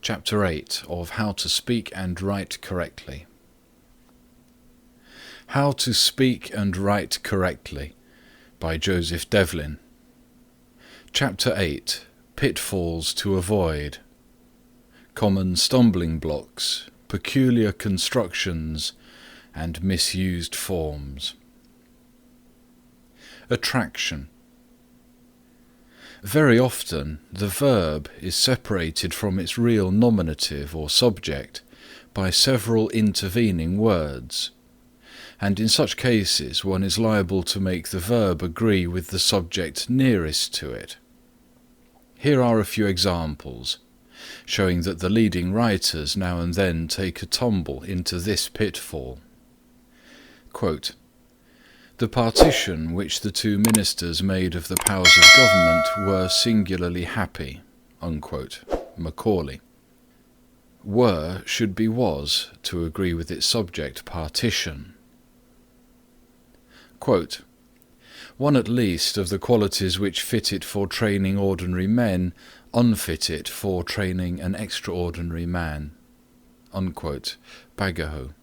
Chapter 8 of How to Speak and Write Correctly. How to Speak and Write Correctly by Joseph Devlin. Chapter 8 Pitfalls to Avoid. Common Stumbling Blocks, Peculiar Constructions, and Misused Forms. Attraction. Very often the verb is separated from its real nominative or subject by several intervening words, and in such cases one is liable to make the verb agree with the subject nearest to it. Here are a few examples, showing that the leading writers now and then take a tumble into this pitfall. Quote, "The partition which the two ministers made of the powers of government were singularly happy." Unquote. Macaulay. Were should be was to agree with its subject partition. Quote, "One at least of the qualities which fit it for training ordinary men unfit it for training an extraordinary man." Unquote. Bagahot.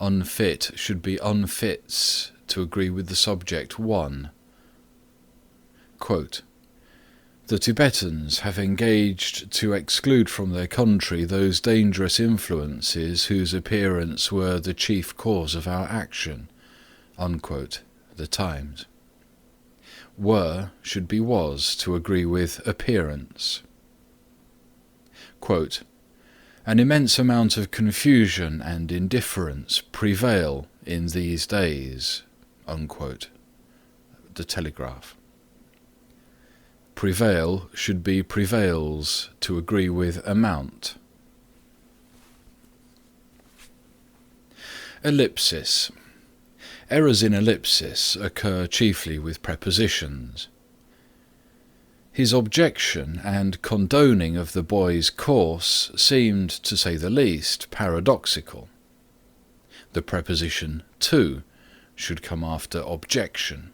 Unfit should be unfits to agree with the subject one. Quote, "The Tibetans have engaged to exclude from their country those dangerous influences whose appearance were the chief cause of our action." Unquote. The Times. Were should be was to agree with appearance. Quote, "An immense amount of confusion and indifference prevail in these days." Unquote. The Telegraph. Prevail should be prevails to agree with amount. Ellipsis. Errors in ellipsis occur chiefly with prepositions. His objection and condoning of the boy's course seemed, to say the least, paradoxical. The preposition to should come after objection.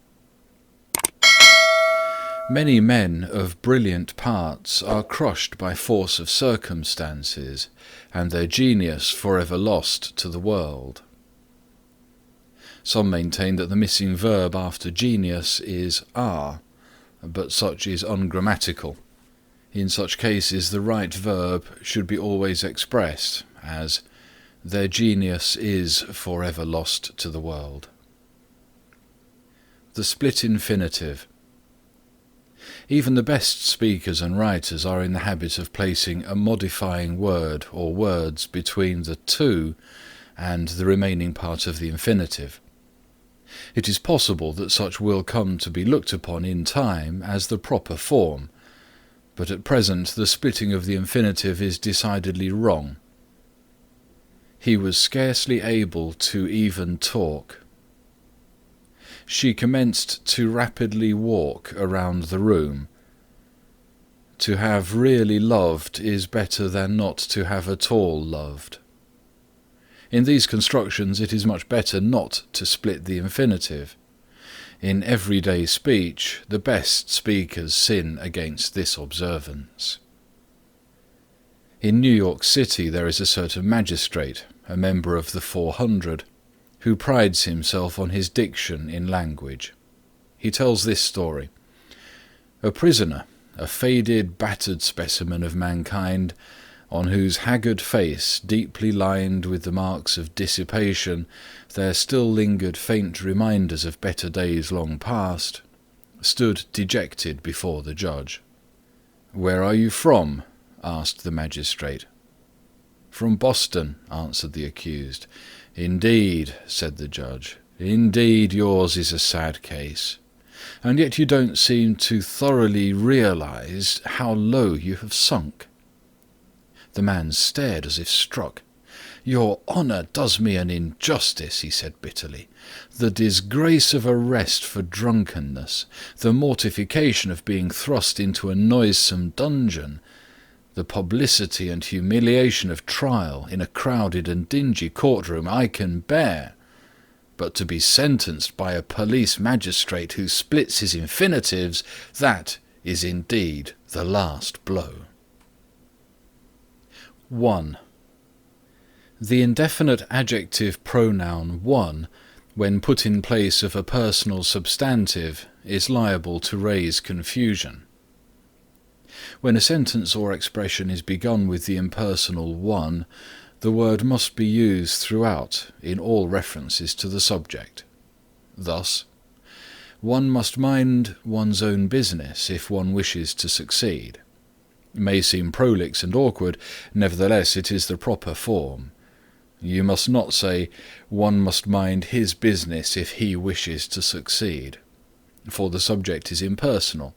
Many men of brilliant parts are crushed by force of circumstances, and their genius forever lost to the world. Some maintain that the missing verb after genius is are, but such is ungrammatical. In such cases the right verb should be always expressed as "their genius is forever lost to the world." The split infinitive. Even the best speakers and writers are in the habit of placing a modifying word or words between the to and the remaining part of the infinitive. It is possible that such will come to be looked upon in time as the proper form, but at present the splitting of the infinitive is decidedly wrong. He was scarcely able to even talk. She commenced to rapidly walk around the room. To have really loved is better than not to have at all loved. In these constructions it is much better not to split the infinitive. In everyday speech, the best speakers sin against this observance. In New York City there is a certain magistrate, a member of the 400, who prides himself on his diction in language. He tells this story. A prisoner, a faded, battered specimen of mankind, on whose haggard face, deeply lined with the marks of dissipation, there still lingered faint reminders of better days long past, stood dejected before the judge. "Where are you from?" asked the magistrate. "From Boston," answered the accused. "Indeed," said the judge, "indeed yours is a sad case. And yet you don't seem to thoroughly realize how low you have sunk." The man stared as if struck. "Your honour does me an injustice," he said bitterly. "The disgrace of arrest for drunkenness, the mortification of being thrust into a noisome dungeon, the publicity and humiliation of trial in a crowded and dingy courtroom I can bear, but to be sentenced by a police magistrate who splits his infinitives, that is indeed the last blow." 1. The indefinite adjective pronoun one, when put in place of a personal substantive, is liable to raise confusion. When a sentence or expression is begun with the impersonal one, the word must be used throughout in all references to the subject. Thus, one must mind one's own business if one wishes to succeed. It may seem prolix and awkward, nevertheless it is the proper form. You must not say, one must mind his business if he wishes to succeed, for the subject is impersonal,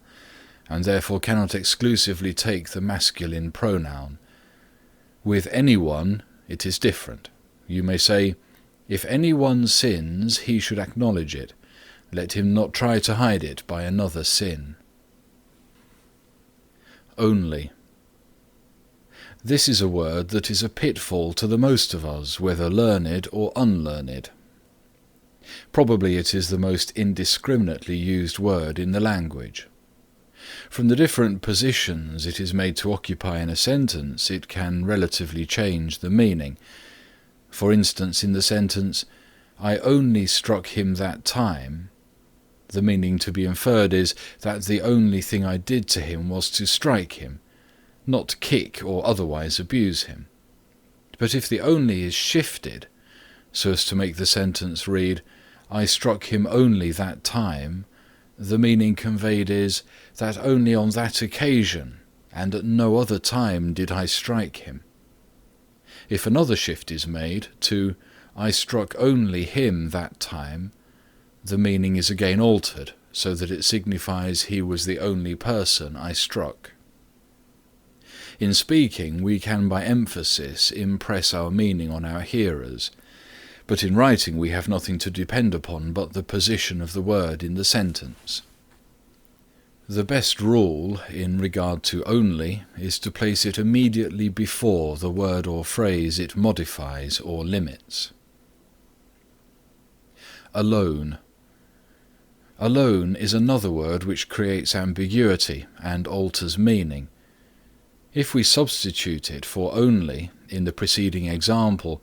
and therefore cannot exclusively take the masculine pronoun. With anyone, it is different. You may say, if anyone sins, he should acknowledge it. Let him not try to hide it by another sin. Only. This is a word that is a pitfall to the most of us, whether learned or unlearned. Probably it is the most indiscriminately used word in the language. From the different positions it is made to occupy in a sentence, it can relatively change the meaning. For instance, in the sentence, I only struck him that time, the meaning to be inferred is that the only thing I did to him was to strike him, not kick or otherwise abuse him. But if the only is shifted, so as to make the sentence read, I struck him only that time, the meaning conveyed is that only on that occasion and at no other time did I strike him. If another shift is made to I struck only him that time, the meaning is again altered so that it signifies he was the only person I struck. In speaking, we can by emphasis impress our meaning on our hearers, but in writing we have nothing to depend upon but the position of the word in the sentence. The best rule in regard to only is to place it immediately before the word or phrase it modifies or limits. Alone. Alone is another word which creates ambiguity and alters meaning. If we substitute it for only in the preceding example,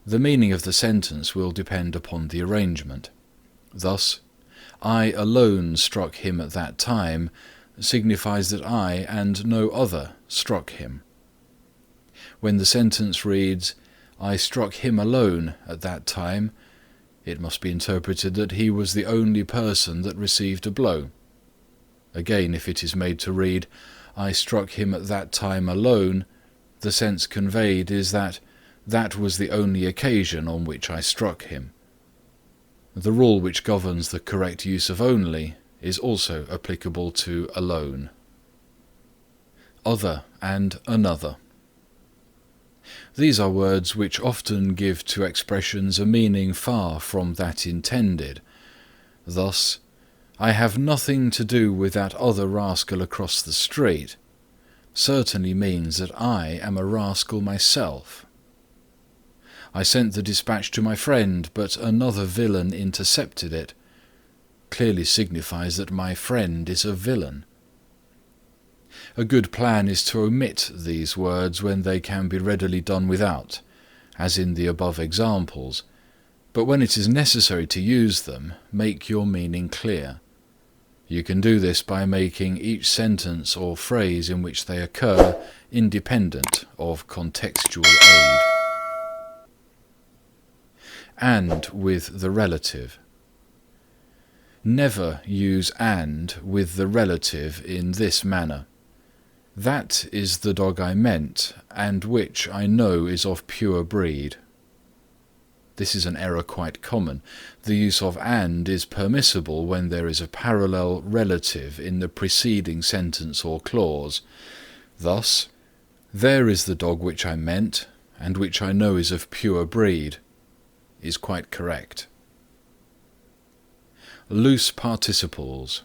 the meaning of the sentence will depend upon the arrangement. Thus, I alone struck him at that time signifies that I and no other struck him. When the sentence reads, I struck him alone at that time, it must be interpreted that he was the only person that received a blow. Again, if it is made to read, I struck him at that time alone, the sense conveyed is that that was the only occasion on which I struck him. The rule which governs the correct use of only is also applicable to alone. Other and another. These are words which often give to expressions a meaning far from that intended. Thus, I have nothing to do with that other rascal across the street certainly means that I am a rascal myself. I sent the dispatch to my friend, but another villain intercepted it, clearly signifies that my friend is a villain. A good plan is to omit these words when they can be readily done without, as in the above examples, but when it is necessary to use them, make your meaning clear. You can do this by making each sentence or phrase in which they occur independent of contextual aid. And with the relative. Never use and with the relative in this manner. That is the dog I meant, and which I know is of pure breed. This is an error quite common. The use of and is permissible when there is a parallel relative in the preceding sentence or clause. Thus, there is the dog which I meant, and which I know is of pure breed, is quite correct. Loose participles.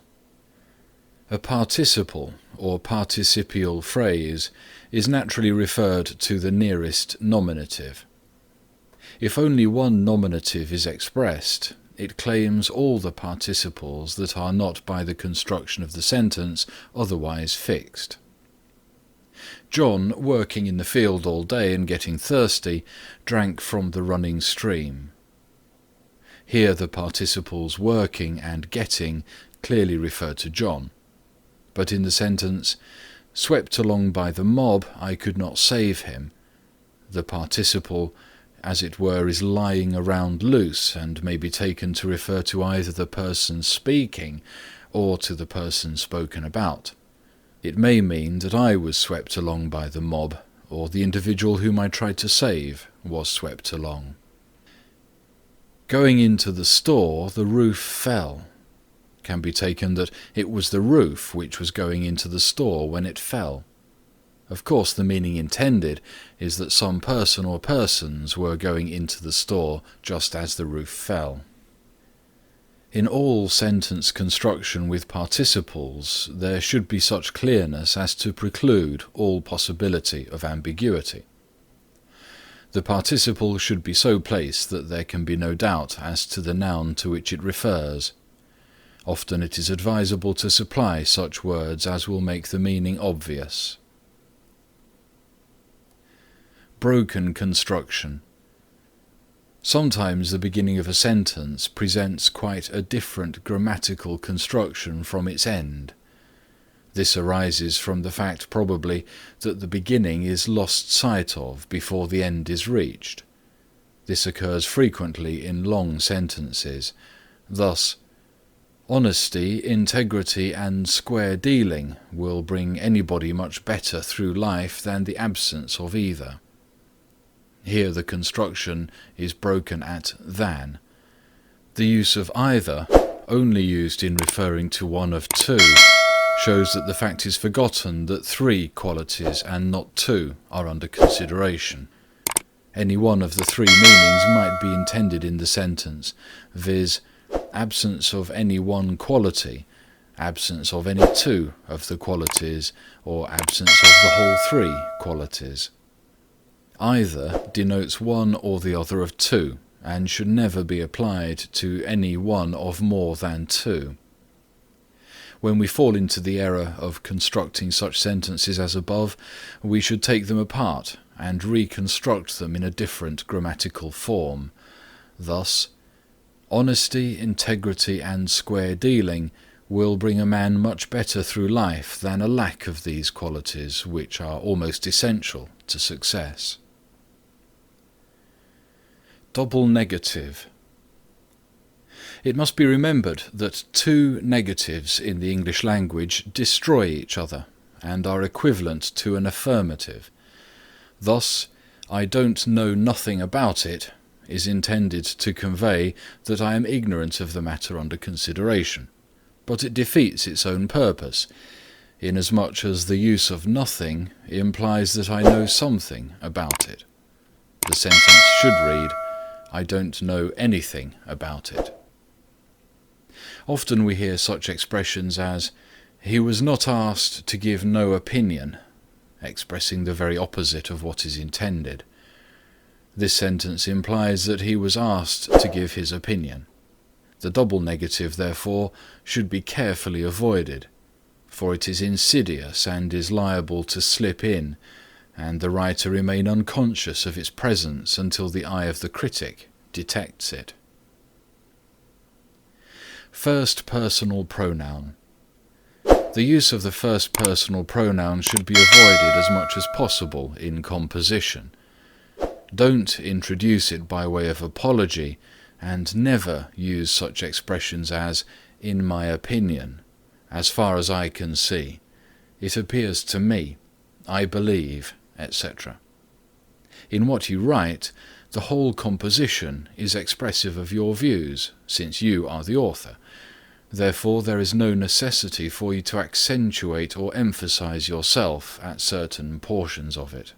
A participle or participial phrase is naturally referred to the nearest nominative. If only one nominative is expressed, it claims all the participles that are not by the construction of the sentence otherwise fixed. John, working in the field all day and getting thirsty, drank from the running stream. Here the participles working and getting clearly refer to John. But in the sentence, swept along by the mob, I could not save him, the participle, as it were, is lying around loose and may be taken to refer to either the person speaking or to the person spoken about. It may mean that I was swept along by the mob, or the individual whom I tried to save was swept along. Going into the store, the roof fell. Can be taken that it was the roof which was going into the store when it fell. Of course, the meaning intended is that some person or persons were going into the store just as the roof fell. In all sentence construction with participles, there should be such clearness as to preclude all possibility of ambiguity. The participle should be so placed that there can be no doubt as to the noun to which it refers. Often it is advisable to supply such words as will make the meaning obvious. Broken construction. Sometimes the beginning of a sentence presents quite a different grammatical construction from its end. This arises from the fact probably that the beginning is lost sight of before the end is reached. This occurs frequently in long sentences. Thus, honesty, integrity, and square dealing will bring anybody much better through life than the absence of either. Here the construction is broken at than. The use of either, only used in referring to one of two, shows that the fact is forgotten that three qualities and not two are under consideration. Any one of the three meanings might be intended in the sentence, viz., absence of any one quality, absence of any two of the qualities, or absence of the whole three qualities. Either denotes one or the other of two, and should never be applied to any one of more than two. When we fall into the error of constructing such sentences as above, we should take them apart and reconstruct them in a different grammatical form. Thus, honesty, integrity, and square dealing will bring a man much better through life than a lack of these qualities, which are almost essential to success. Double negative. It must be remembered that two negatives in the English language destroy each other and are equivalent to an affirmative. Thus, I don't know nothing about it is intended to convey that I am ignorant of the matter under consideration, but it defeats its own purpose, inasmuch as the use of nothing implies that I know something about it. The sentence should read, I don't know anything about it. Often we hear such expressions as, he was not asked to give no opinion, expressing the very opposite of what is intended. This sentence implies that he was asked to give his opinion. The double negative, therefore, should be carefully avoided, for it is insidious and is liable to slip in, and the writer remain unconscious of its presence until the eye of the critic detects it. First personal pronoun. The use of the first personal pronoun should be avoided as much as possible in composition. Don't introduce it by way of apology, and never use such expressions as, in my opinion, as far as I can see, it appears to me, I believe, etc. In what you write, the whole composition is expressive of your views, since you are the author. Therefore, there is no necessity for you to accentuate or emphasize yourself at certain portions of it.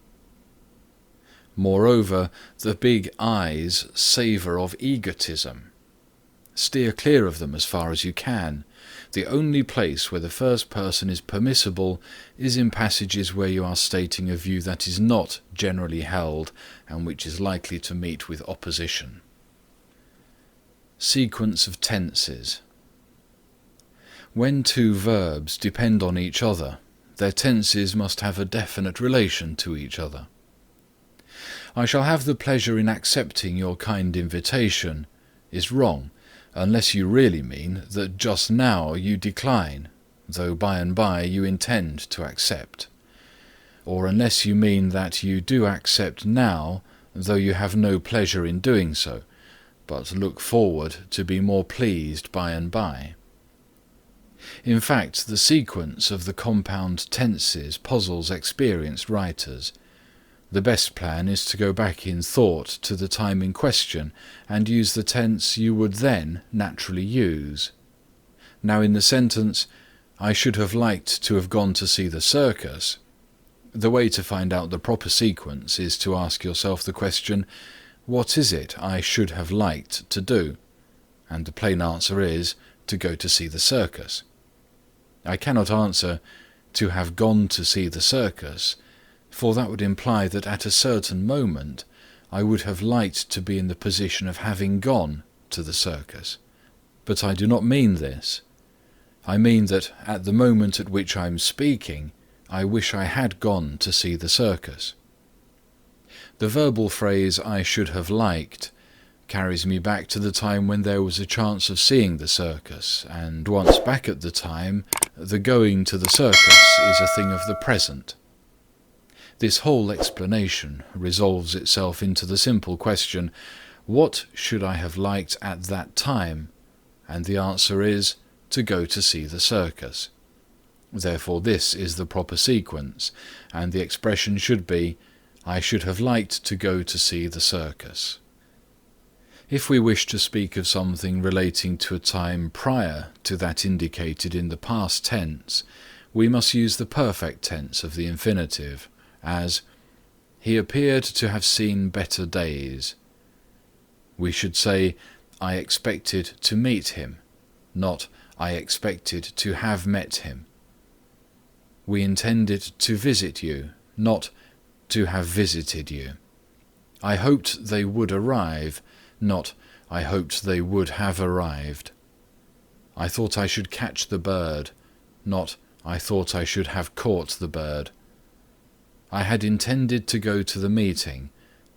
Moreover, the big I's savour of egotism. Steer clear of them as far as you can. The only place where the first person is permissible is in passages where you are stating a view that is not generally held and which is likely to meet with opposition. Sequence of tenses. When two verbs depend on each other, their tenses must have a definite relation to each other. I shall have the pleasure in accepting your kind invitation is wrong, unless you really mean that just now you decline, though by and by you intend to accept. Or unless you mean that you do accept now, though you have no pleasure in doing so, but look forward to be more pleased by and by. In fact, the sequence of the compound tenses puzzles experienced writers. The best plan is to go back in thought to the time in question and use the tense you would then naturally use. Now in the sentence, I should have liked to have gone to see the circus, the way to find out the proper sequence is to ask yourself the question, what is it I should have liked to do? And the plain answer is, to go to see the circus. I cannot answer, to have gone to see the circus, for that would imply that at a certain moment I would have liked to be in the position of having gone to the circus. But I do not mean this. I mean that at the moment at which I am speaking, I wish I had gone to see the circus. The verbal phrase I should have liked carries me back to the time when there was a chance of seeing the circus, and once back at the time, the going to the circus is a thing of the present. This whole explanation resolves itself into the simple question, what should I have liked at that time? And the answer is, to go to see the circus. Therefore this is the proper sequence, and the expression should be, I should have liked to go to see the circus. If we wish to speak of something relating to a time prior to that indicated in the past tense, we must use the perfect tense of the infinitive, as, he appeared to have seen better days. We should say, I expected to meet him, not I expected to have met him. We intended to visit you, not to have visited you. I hoped they would arrive, not I hoped they would have arrived. I thought I should catch the bird, not I thought I should have caught the bird. I had intended to go to the meeting,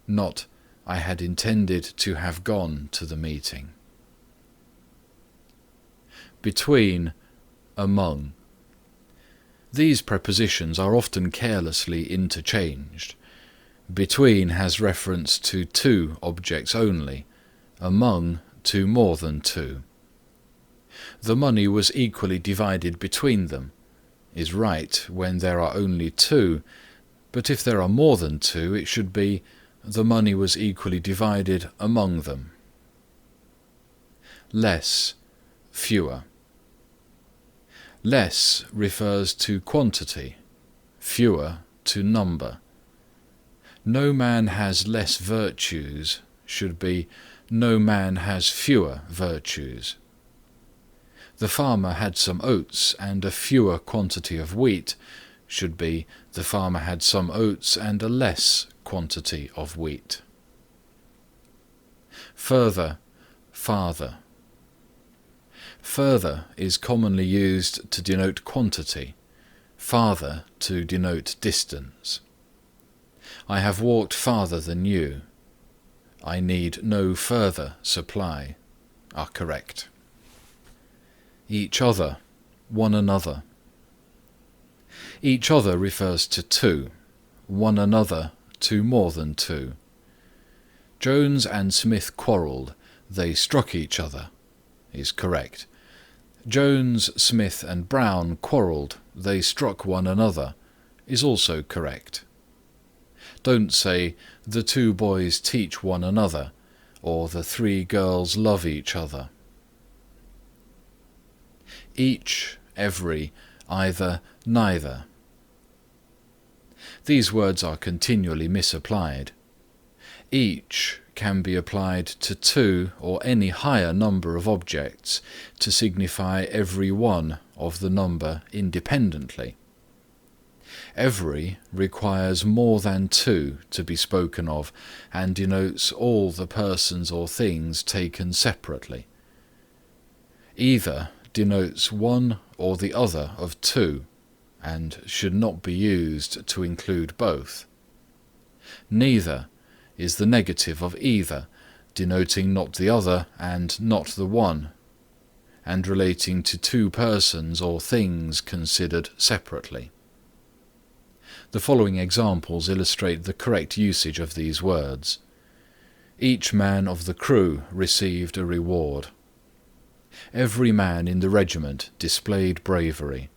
not I had intended to have gone to the meeting. Between, among. These prepositions are often carelessly interchanged. Between has reference to two objects only, among to more than two. The money was equally divided between them is right when there are only two, but if there are more than two, it should be the money was equally divided among them. Less, fewer. Less refers to quantity, fewer to number. No man has less virtues should be no man has fewer virtues. The farmer had some oats and a fewer quantity of wheat should be the farmer had some oats and a less quantity of wheat. Further, farther. Further is commonly used to denote quantity, farther to denote distance. I have walked farther than you. I need no further supply are correct. Each other, one another. Each other refers to two, one another to more than two. Jones and Smith quarrelled, they struck each other is correct. Jones, Smith and Brown quarrelled, they struck one another is also correct. Don't say, the two boys teach one another, or the three girls love each other. Each, every, either, neither. These words are continually misapplied. Each can be applied to two or any higher number of objects to signify every one of the number independently. Every requires more than two to be spoken of and denotes all the persons or things taken separately. Either denotes one or the other of two, and should not be used to include both. Neither is the negative of either, denoting not the other and not the one, and relating to two persons or things considered separately. The following examples illustrate the correct usage of these words. Each man of the crew received a reward. Every man in the regiment displayed bravery.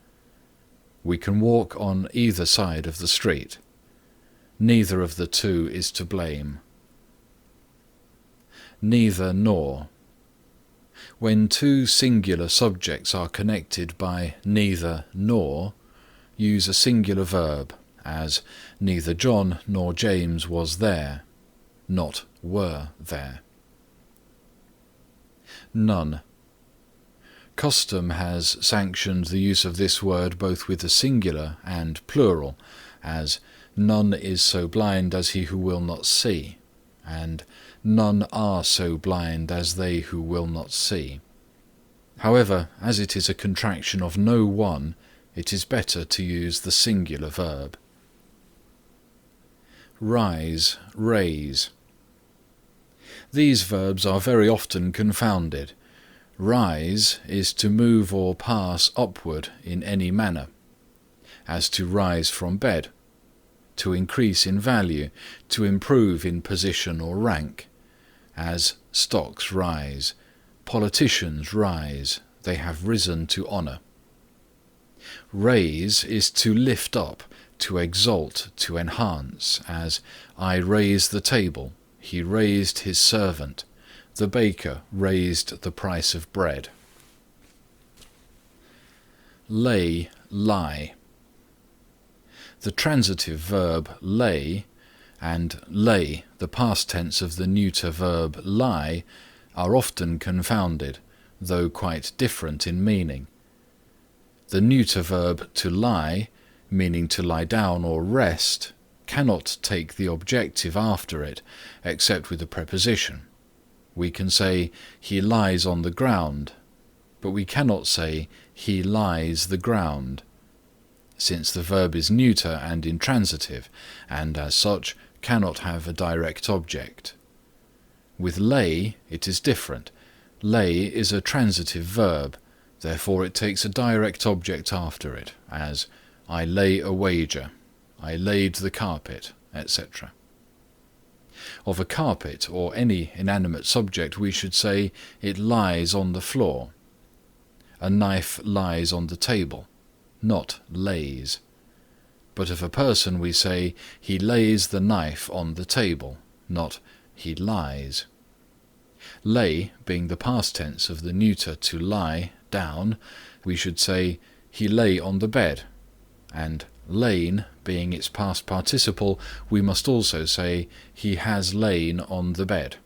We can walk on either side of the street. Neither of the two is to blame. Neither nor. When two singular subjects are connected by neither nor, use a singular verb, as neither John nor James was there, not were there. None. Custom has sanctioned the use of this word both with the singular and plural, as none is so blind as he who will not see, and none are so blind as they who will not see. However, as it is a contraction of no one, it is better to use the singular verb. Rise, raise. These verbs are very often confounded. Rise is to move or pass upward in any manner, as to rise from bed, to increase in value, to improve in position or rank, as stocks rise, politicians rise, they have risen to honour. Raise is to lift up, to exalt, to enhance, as I raise the table, he raised his servant, the baker raised the price of bread. Lay, lie. The transitive verb lay and lay, the past tense of the neuter verb lie, are often confounded, though quite different in meaning. The neuter verb to lie, meaning to lie down or rest, cannot take the objective after it, except with a preposition. We can say, he lies on the ground, but we cannot say, he lies the ground, since the verb is neuter and intransitive, and as such cannot have a direct object. With lay, it is different. Lay is a transitive verb, therefore it takes a direct object after it, as I lay a wager, I laid the carpet, etc. Of a carpet or any inanimate subject we should say, it lies on the floor. A knife lies on the table, not lays. But of a person we say, he lays the knife on the table, not he lies. Lay being the past tense of the neuter to lie, down, we should say, he lay on the bed, and lain being its past participle, we must also say, he has lain on the bed.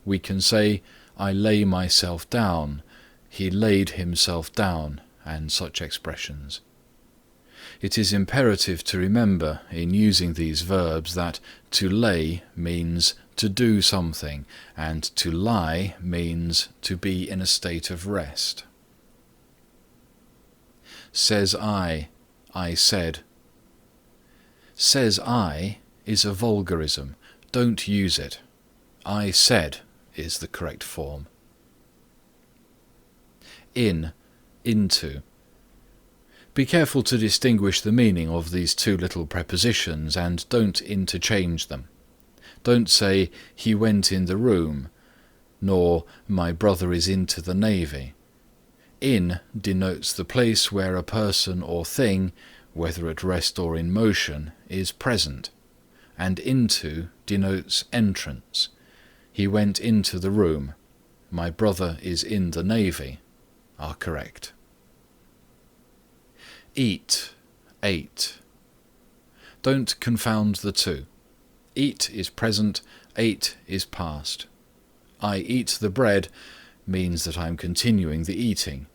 We can say, I lay myself down, he laid himself down, and such expressions. It is imperative to remember in using these verbs that to lay means to do something, and to lie means to be in a state of rest. Says I said. Says I is a vulgarism. Don't use it. I said is the correct form. In, into. Be careful to distinguish the meaning of these two little prepositions and don't interchange them. Don't say, he went in the room, nor my brother is into the navy. In denotes the place where a person or thing, whether at rest or in motion, is present, and into denotes entrance. He went into the room, my brother is in the navy, are correct. Eat, ate. Don't confound the two. Eat is present, ate is past. I eat the bread means that I am continuing the eating.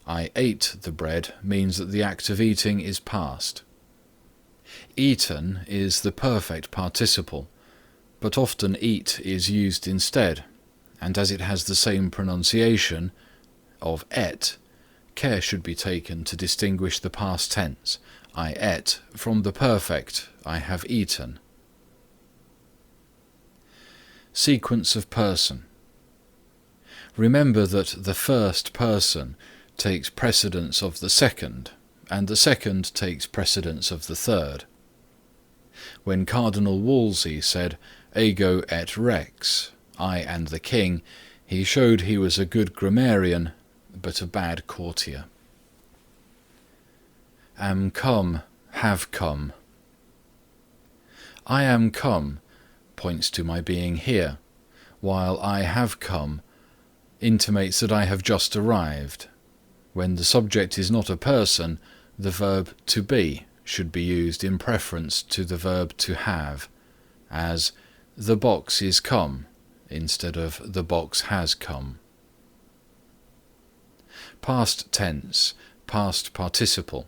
I ate the bread means that the act of eating is past. Eaten is the perfect participle, but often eat is used instead, and as it has the same pronunciation of et, care should be taken to distinguish the past tense, I ate, from the perfect, I have eaten. Sequence of person. Remember that the first person takes precedence of the second, and the second takes precedence of the third. When Cardinal Wolsey said, ego et rex, I and the king, he showed he was a good grammarian, but a bad courtier. Am come, have come. I am come points to my being here, while I have come intimates that I have just arrived. When the subject is not a person, the verb to be should be used in preference to the verb to have, as the box is come instead of the box has come. Past tense, past participle.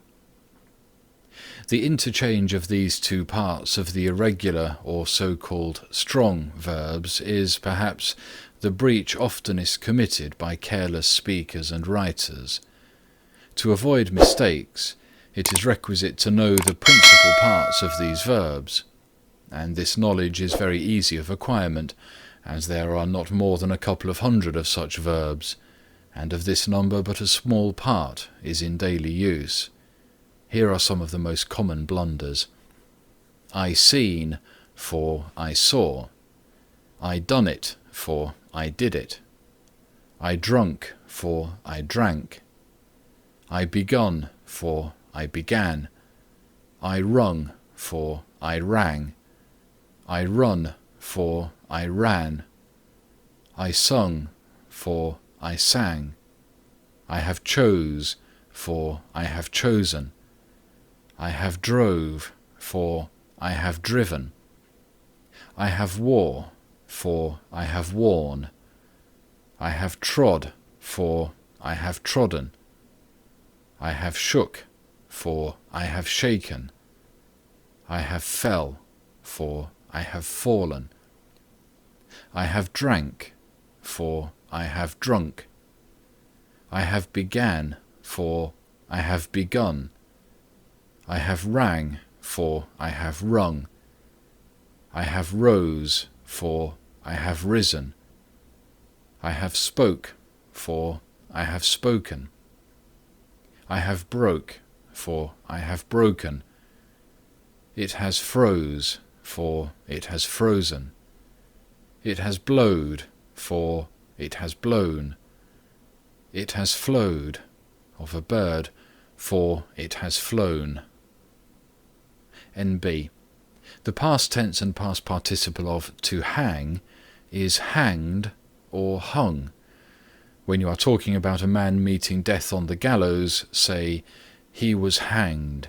The interchange of these two parts of the irregular or so-called strong verbs is, perhaps, the breach oftenest committed by careless speakers and writers. To avoid mistakes, it is requisite to know the principal parts of these verbs, and this knowledge is very easy of acquirement, as there are not more than a couple of hundred of such verbs, and of this number but a small part is in daily use. Here are some of the most common blunders. I seen for I saw. I done it for I did it. I drunk for I drank. I begun for I began. I rung for I rang. I run for I ran. I sung for I sang. I have chose for I have chosen. I have drove for I have driven. I have wore for I have worn. I have trod for I have trodden. I have shook for I have shaken. I have fell for I have fallen. I have drank for I have drunk. I have began for I have begun. I have rang for I have rung. I have rose for I have risen. I have spoke for I have spoken. I have broke for I have broken. It has froze for it has frozen. It has blowed for it has blown. It has flowed of a bird for it has flown. N.B. The past tense and past participle of to hang is hanged or hung. When you are talking about a man meeting death on the gallows, say, he was hanged.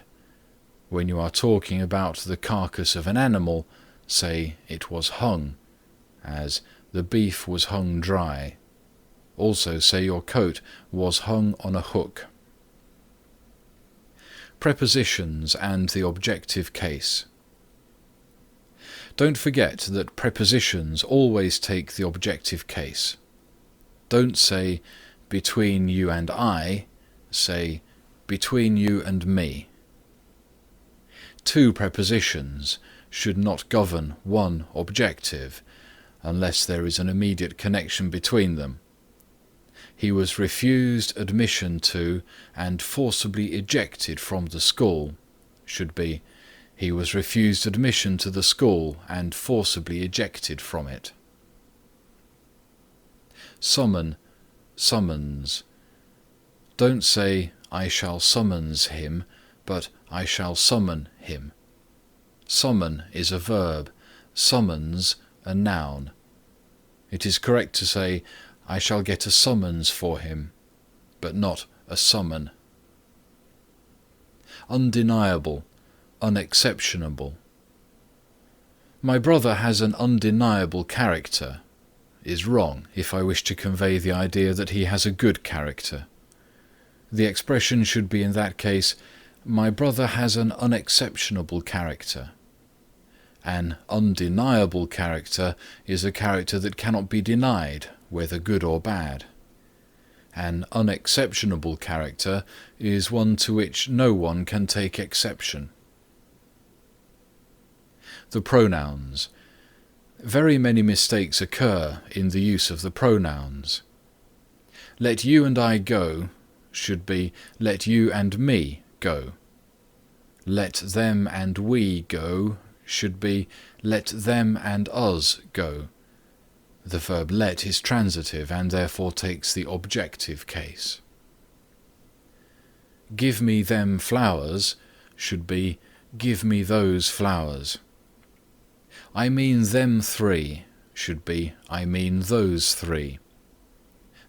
When you are talking about the carcass of an animal, say, it was hung, as the beef was hung dry. Also say your coat was hung on a hook. Prepositions and the objective case. Don't forget that prepositions always take the objective case. Don't say, between you and I, say, between you and me. Two prepositions should not govern one objective, unless there is an immediate connection between them. He was refused admission to and forcibly ejected from the school should be, he was refused admission to the school and forcibly ejected from it. Summon, summons. Don't say, I shall summons him, but I shall summon him. Summon is a verb, summons a noun. It is correct to say, I shall get a summons for him, but not a summon. Undeniable, unexceptionable. My brother has an undeniable character is wrong if I wish to convey the idea that he has a good character. The expression should be in that case, my brother has an unexceptionable character. An undeniable character is a character that cannot be denied, whether good or bad. An unexceptionable character is one to which no one can take exception. The pronouns. Very many mistakes occur in the use of the pronouns. Let you and I go should be let you and me go. Let them and we go should be let them and us go. The verb let is transitive and therefore takes the objective case. Give me them flowers should be give me those flowers. I mean them three should be I mean those three.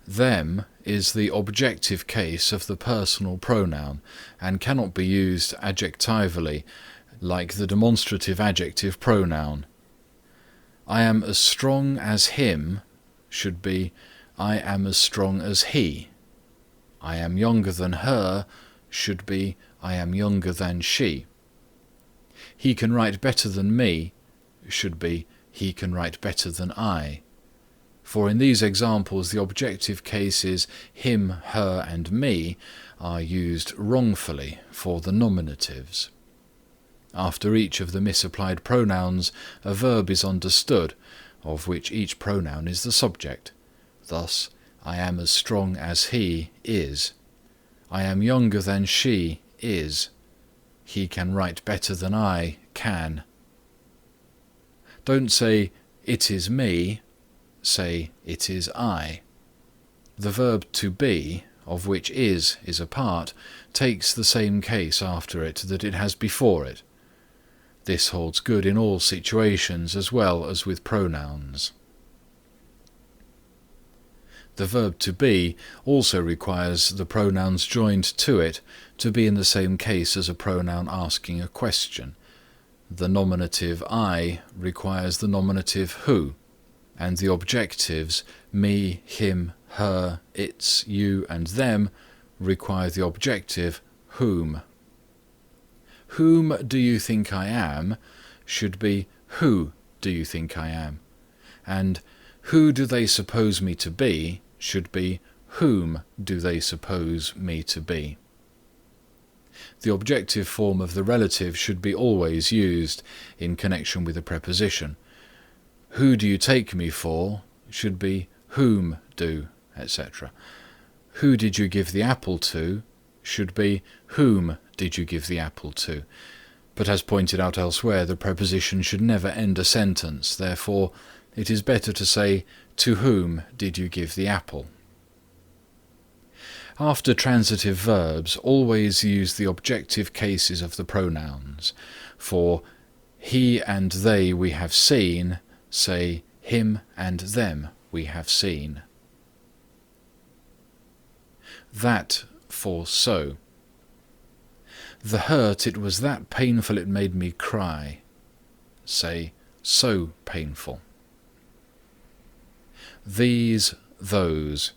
Them is the objective case of the personal pronoun and cannot be used adjectively like the demonstrative adjective pronoun. I am as strong as him should be I am as strong as he. I am younger than her should be I am younger than she. He can write better than me should be he can write better than I. For in these examples the objective cases him, her and me are used wrongfully for the nominatives. After each of the misapplied pronouns a verb is understood, of which each pronoun is the subject. Thus, I am as strong as he is. I am younger than she is. He can write better than I can. Don't say, it is me. Say, it is I. The verb to be, of which is a part, takes the same case after it that it has before it. This holds good in all situations as well as with pronouns. The verb to be also requires the pronouns joined to it to be in the same case as a pronoun asking a question. The nominative I requires the nominative who, and the objectives me, him, her, its, you and them require the objective whom. Whom do you think I am should be who do you think I am, and who do they suppose me to be should be whom do they suppose me to be. The objective form of the relative should be always used in connection with a preposition. Who do you take me for should be whom do, etc. Who did you give the apple to should be whom did you give the apple to. But as pointed out elsewhere, the preposition should never end a sentence. Therefore, it is better to say, to whom did you give the apple? After transitive verbs, always use the objective cases of the pronouns. For he and they we have seen, say him and them we have seen. That for so. The hurt, it was that painful it made me cry. Say, so painful. These, those.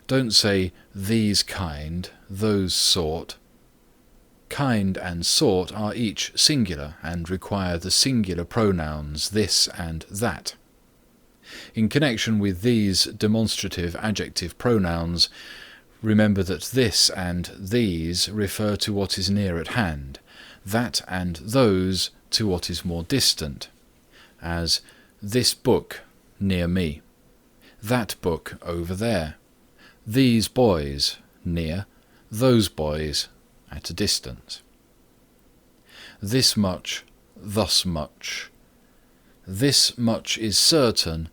Don't say, these kind, those sort. Kind and sort are each singular and require the singular pronouns this and that. In connection with these demonstrative adjective pronouns, remember that this and these refer to what is near at hand, that and those to what is more distant, as this book near me, that book over there, these boys near, those boys at a distance. This much, thus much. This much is certain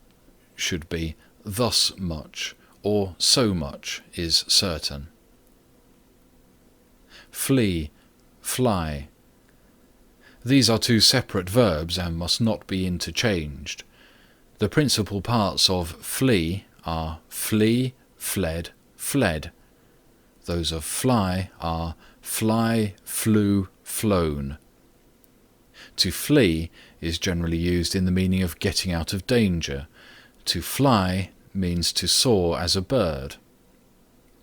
should be thus much, or so much is certain. Flee, fly. These are two separate verbs and must not be interchanged. The principal parts of flee are flee, fled, fled. Those of fly are fly, flew, flown. To flee is generally used in the meaning of getting out of danger. To fly means to soar as a bird.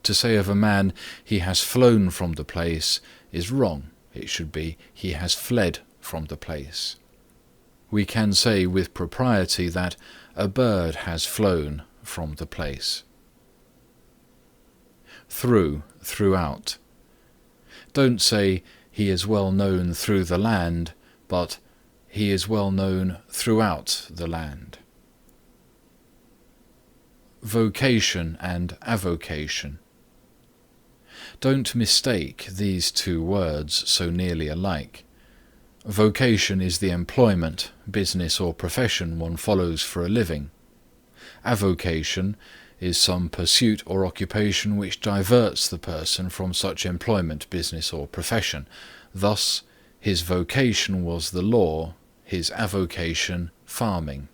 To say of a man, he has flown from the place, is wrong. It should be, he has fled from the place. We can say with propriety that a bird has flown from the place. through, throughout. Don't say, he is well known through the land, but he is well known throughout the land. Vocation and avocation. Don't mistake these two words so nearly alike. Vocation is the employment, business or profession one follows for a living. Avocation is some pursuit or occupation which diverts the person from such employment, business or profession. Thus, his vocation was the law, his avocation farming.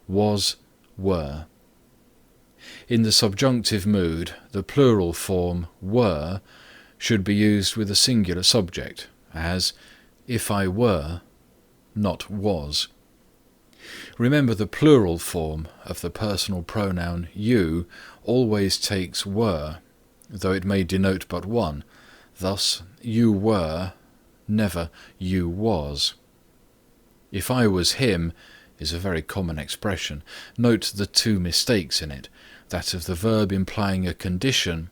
Was, were. In the subjunctive mood, the plural form were should be used with a singular subject, as if I were, not was. Remember, the plural form of the personal pronoun you always takes were, though it may denote but one. Thus, you were, never you was. If I was him is a very common expression. Note the two mistakes in it, that of the verb implying a condition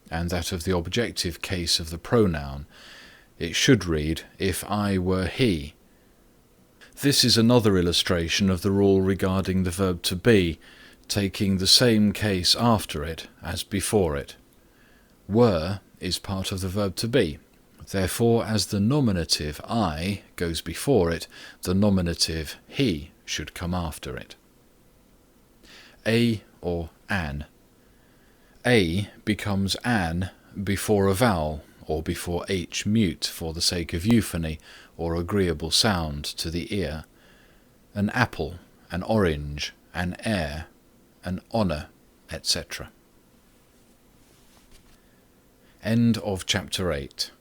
and that of the objective case of the pronoun. It should read, if I were he. This is another illustration of the rule regarding the verb to be, taking the same case after it as before it. Were is part of the verb to be. Therefore, as the nominative I goes before it, the nominative he should come after it. A or an. A becomes an before a vowel, or before h mute for the sake of euphony or agreeable sound to the ear. An apple, an orange, an heir, an honour, etc. End of chapter 8.